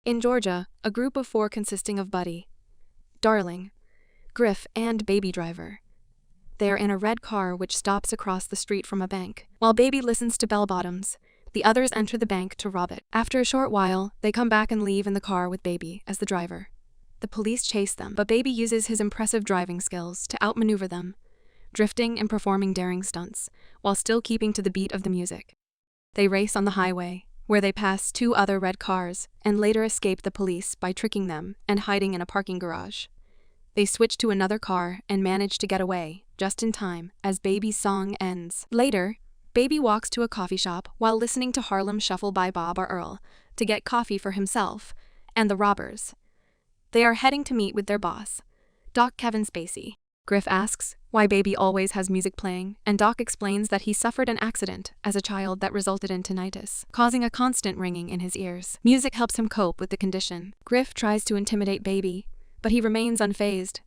In Georgia, a group of 4 consisting of Buddy, Darling, Griff, and Baby Driver. They are in a red car which stops across the street from a bank. While Baby listens to bell-bottoms, the others enter the bank to rob it. After a short while, they come back and leave in the car with Baby as the driver. The police chase them, but Baby uses his impressive driving skills to outmaneuver them, drifting and performing daring stunts, while still keeping to the beat of the music. They race on the highway, where they pass 2 other red cars, and later escape the police by tricking them and hiding in a parking garage. They switch to another car and manage to get away, just in time, as Baby's song ends. Later, Baby walks to a coffee shop while listening to Harlem Shuffle by Bob or Earl to get coffee for himself and the robbers. They are heading to meet with their boss, Doc Kevin Spacey. Griff asks why Baby always has music playing, and Doc explains that he suffered an accident as a child that resulted in tinnitus, causing a constant ringing in his ears. Music helps him cope with the condition. Griff tries to intimidate Baby, but he remains unfazed.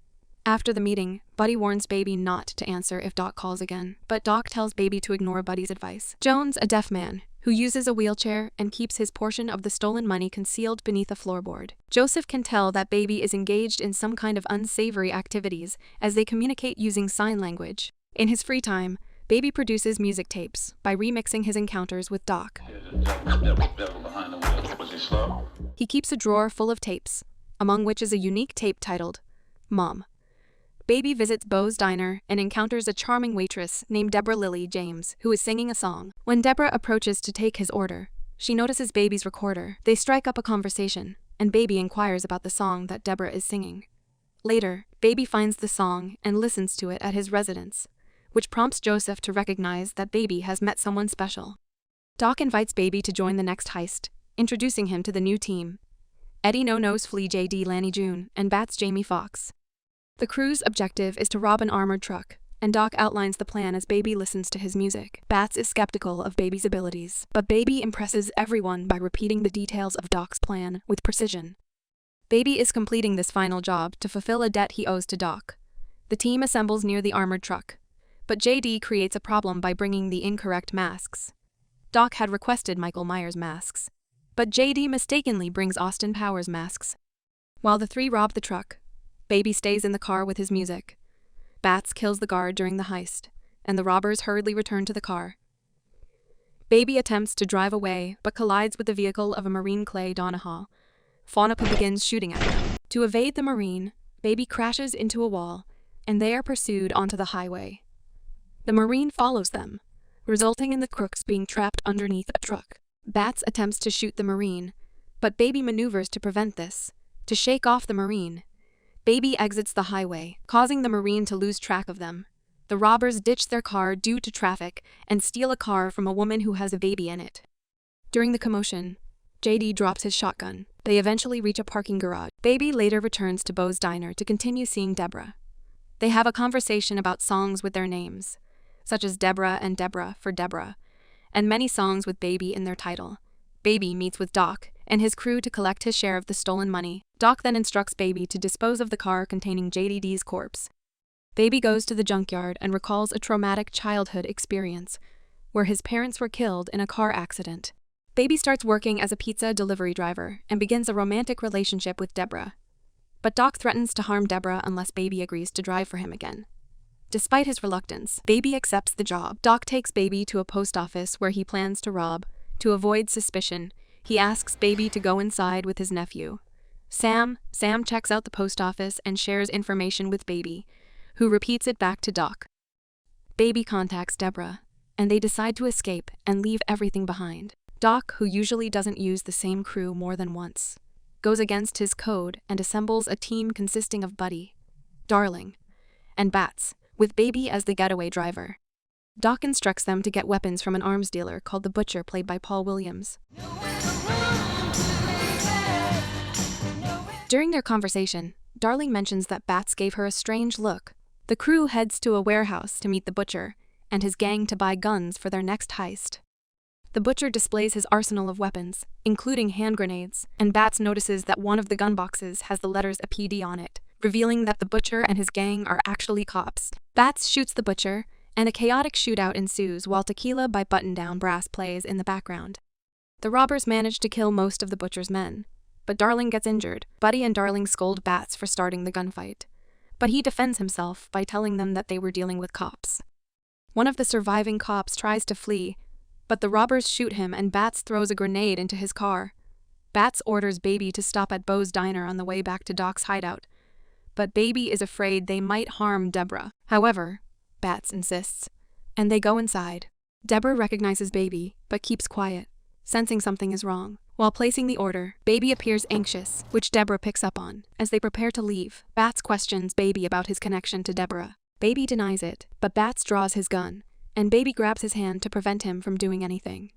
After the meeting, Buddy warns Baby not to answer if Doc calls again, but Doc tells Baby to ignore Buddy's advice. Jones, a deaf man, who uses a wheelchair and keeps his portion of the stolen money concealed beneath a floorboard. Joseph can tell that Baby is engaged in some kind of unsavory activities as they communicate using sign language. In his free time, Baby produces music tapes by remixing his encounters with Doc. He keeps a drawer full of tapes, among which is a unique tape titled Mom. Baby visits Bo's diner and encounters a charming waitress named Debora Lily James, who is singing a song. When Debora approaches to take his order, she notices Baby's recorder. They strike up a conversation, and Baby inquires about the song that Debora is singing. Later, Baby finds the song and listens to it at his residence, which prompts Joseph to recognize that Baby has met someone special. Doc invites Baby to join the next heist, introducing him to the new team: Eddie No-Nose Flea J.D. Lanny June and Bats Jamie Foxx. The crew's objective is to rob an armored truck, and Doc outlines the plan as Baby listens to his music. Bats is skeptical of Baby's abilities, but Baby impresses everyone by repeating the details of Doc's plan with precision. Baby is completing this final job to fulfill a debt he owes to Doc. The team assembles near the armored truck, but JD creates a problem by bringing the incorrect masks. Doc had requested Michael Myers masks, but JD mistakenly brings Austin Powers masks. While the 3 rob the truck, Baby stays in the car with his music. Bats kills the guard during the heist, and the robbers hurriedly return to the car. Baby attempts to drive away, but collides with the vehicle of a Marine Clay Donahoe. Fauna begins shooting at them. To evade the Marine, Baby crashes into a wall, and they are pursued onto the highway. The Marine follows them, resulting in the crooks being trapped underneath a truck. Bats attempts to shoot the Marine, but Baby maneuvers to prevent this. To shake off the Marine, Baby exits the highway, causing the Marine to lose track of them. The robbers ditch their car due to traffic and steal a car from a woman who has a baby in it. During the commotion, JD drops his shotgun. They eventually reach a parking garage. Baby later returns to Bo's diner to continue seeing Debora. They have a conversation about songs with their names, such as Debora and Debora for Debora, and many songs with Baby in their title. Baby meets with Doc and his crew to collect his share of the stolen money. Doc then instructs Baby to dispose of the car containing JD's corpse. Baby goes to the junkyard and recalls a traumatic childhood experience, where his parents were killed in a car accident. Baby starts working as a pizza delivery driver and begins a romantic relationship with Debora. But Doc threatens to harm Debora unless Baby agrees to drive for him again. Despite his reluctance, Baby accepts the job. Doc takes Baby to a post office where he plans to rob. To avoid suspicion, he asks Baby to go inside with his nephew, Sam. Sam checks out the post office and shares information with Baby, who repeats it back to Doc. Baby contacts Debora, and they decide to escape and leave everything behind. Doc, who usually doesn't use the same crew more than once, goes against his code and assembles a team consisting of Buddy, Darling, and Bats, with Baby as the getaway driver. Doc instructs them to get weapons from an arms dealer called the Butcher, played by Paul Williams. During their conversation, Darling mentions that Bats gave her a strange look. The crew heads to a warehouse to meet the Butcher and his gang to buy guns for their next heist. The Butcher displays his arsenal of weapons, including hand grenades, and Bats notices that one of the gun boxes has the letters APD on it, revealing that the Butcher and his gang are actually cops. Bats shoots the Butcher, and a chaotic shootout ensues while Tequila by Button Down Brass plays in the background. The robbers manage to kill most of the Butcher's men, but Darling gets injured. Buddy and Darling scold Bats for starting the gunfight, but he defends himself by telling them that they were dealing with cops. One of the surviving cops tries to flee, but the robbers shoot him and Bats throws a grenade into his car. Bats orders Baby to stop at Bo's diner on the way back to Doc's hideout, but Baby is afraid they might harm Debora. However, Bats insists, and they go inside. Debora recognizes Baby, but keeps quiet, sensing something is wrong. While placing the order, Baby appears anxious, which Debora picks up on. As they prepare to leave, Bats questions Baby about his connection to Debora. Baby denies it, but Bats draws his gun, and Baby grabs his hand to prevent him from doing anything.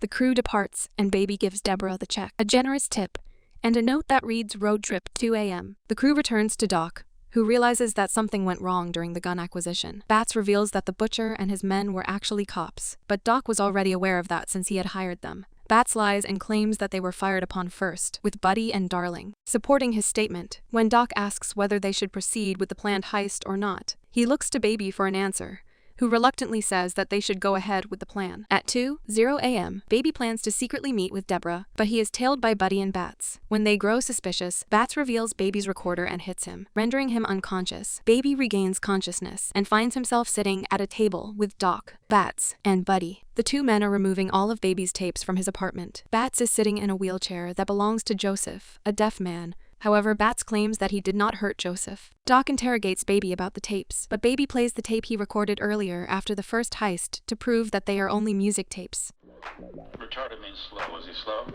The crew departs, and Baby gives Debora the check, a generous tip, and a note that reads road trip 2 a.m. The crew returns to Doc, who realizes that something went wrong during the gun acquisition. Bats reveals that the butcher and his men were actually cops, but Doc was already aware of that since he had hired them. Bats lies and claims that they were fired upon first, with Buddy and Darling supporting his statement. When Doc asks whether they should proceed with the planned heist or not, he looks to Baby for an answer, who reluctantly says that they should go ahead with the plan. At 2:00 a.m., Baby plans to secretly meet with Debora, but he is tailed by Buddy and Bats. When they grow suspicious, Bats reveals Baby's recorder and hits him, rendering him unconscious. Baby regains consciousness and finds himself sitting at a table with Doc, Bats, and Buddy. The two men are removing all of Baby's tapes from his apartment. Bats is sitting in a wheelchair that belongs to Joseph, a deaf man. However, Bats claims that he did not hurt Joseph. Doc interrogates Baby about the tapes, but Baby plays the tape he recorded earlier after the first heist to prove that they are only music tapes. Retarded means slow. Was he slow?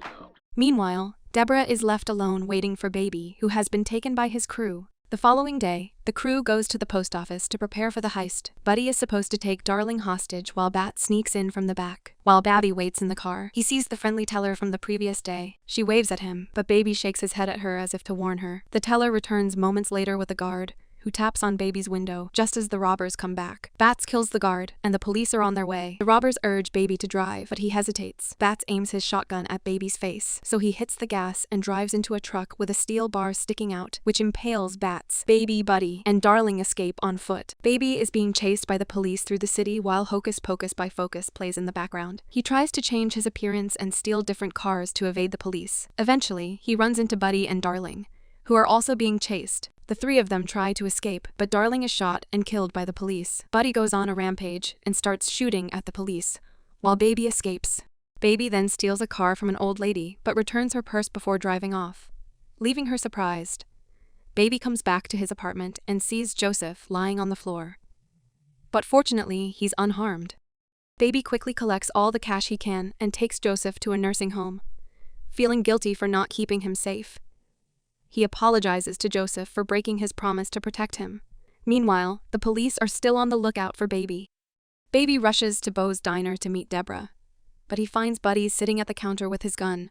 No. Meanwhile, Debora is left alone waiting for Baby, who has been taken by his crew. The following day, the crew goes to the post office to prepare for the heist. Buddy is supposed to take Darling hostage while Bat sneaks in from the back. While Babby waits in the car, he sees the friendly teller from the previous day. She waves at him, but Baby shakes his head at her as if to warn her. The teller returns moments later with a guard, who taps on Baby's window just as the robbers come back. Bats kills the guard, and the police are on their way. The robbers urge Baby to drive, but he hesitates. Bats aims his shotgun at Baby's face, so he hits the gas and drives into a truck with a steel bar sticking out, which impales Bats. Baby, Buddy, and Darling escape on foot. Baby is being chased by the police through the city while Hocus Pocus by Focus plays in the background. He tries to change his appearance and steal different cars to evade the police. Eventually, he runs into Buddy and Darling, who are also being chased. The three of them try to escape, but Darling is shot and killed by the police. Buddy goes on a rampage and starts shooting at the police, while Baby escapes. Baby then steals a car from an old lady, but returns her purse before driving off, leaving her surprised. Baby comes back to his apartment and sees Joseph lying on the floor. But fortunately, he's unharmed. Baby quickly collects all the cash he can and takes Joseph to a nursing home, feeling guilty for not keeping him safe. He apologizes to Joseph for breaking his promise to protect him. Meanwhile, the police are still on the lookout for Baby. Baby rushes to Bo's diner to meet Debora, but he finds Buddy sitting at the counter with his gun.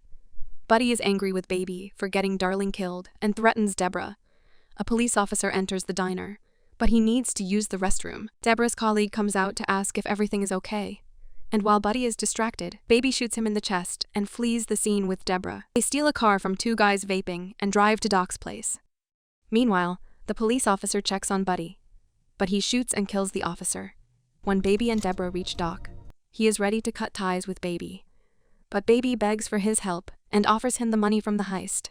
Buddy is angry with Baby for getting Darling killed and threatens Debora. A police officer enters the diner, but he needs to use the restroom. Debora's colleague comes out to ask if everything is okay, and while Buddy is distracted, Baby shoots him in the chest and flees the scene with Debora. They steal a car from two guys vaping and drive to Doc's place. Meanwhile, the police officer checks on Buddy, but he shoots and kills the officer. When Baby and Debora reach Doc, he is ready to cut ties with Baby, but Baby begs for his help and offers him the money from the heist.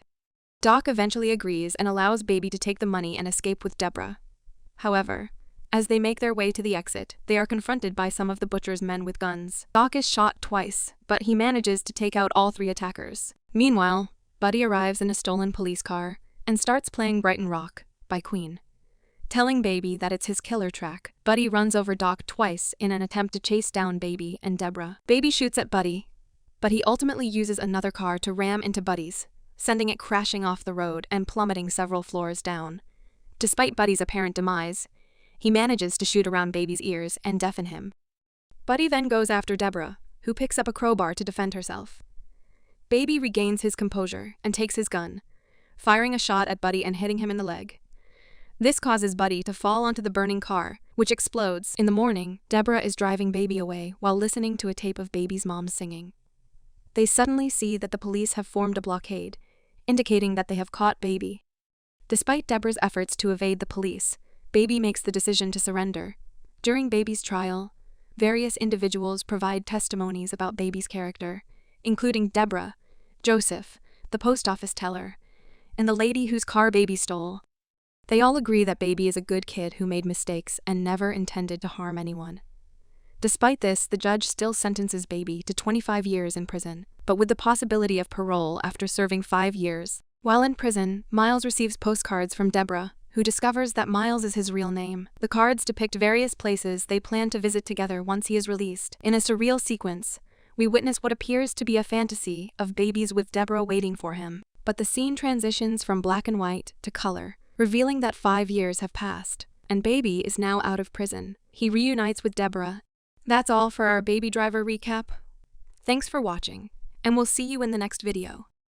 Doc eventually agrees and allows Baby to take the money and escape with Debora. However, as they make their way to the exit, they are confronted by some of the butcher's men with guns. Doc is shot twice, but he manages to take out all three attackers. Meanwhile, Buddy arrives in a stolen police car and starts playing Brighton Rock by Queen. Telling Baby that it's his killer track, Buddy runs over Doc twice in an attempt to chase down Baby and Debora. Baby shoots at Buddy, but he ultimately uses another car to ram into Buddy's, sending it crashing off the road and plummeting several floors down. Despite Buddy's apparent demise, he manages to shoot around Baby's ears and deafen him. Buddy then goes after Debora, who picks up a crowbar to defend herself. Baby regains his composure and takes his gun, firing a shot at Buddy and hitting him in the leg. This causes Buddy to fall onto the burning car, which explodes. In the morning, Debora is driving Baby away while listening to a tape of Baby's mom singing. They suddenly see that the police have formed a blockade, indicating that they have caught Baby. Despite Debora's efforts to evade the police, Baby makes the decision to surrender. During Baby's trial, various individuals provide testimonies about Baby's character, including Debora, Joseph, the post office teller, and the lady whose car Baby stole. They all agree that Baby is a good kid who made mistakes and never intended to harm anyone. Despite this, the judge still sentences Baby to 25 years in prison, but with the possibility of parole after serving 5 years. While in prison, Miles receives postcards from Debora, who discovers that Miles is his real name. The cards depict various places they plan to visit together once he is released. In a surreal sequence, we witness what appears to be a fantasy of Babies with Debora waiting for him. But the scene transitions from black and white to color, revealing that 5 years have passed, and Baby is now out of prison. He reunites with Debora. That's all for our Baby Driver recap. Thanks for watching, and we'll see you in the next video.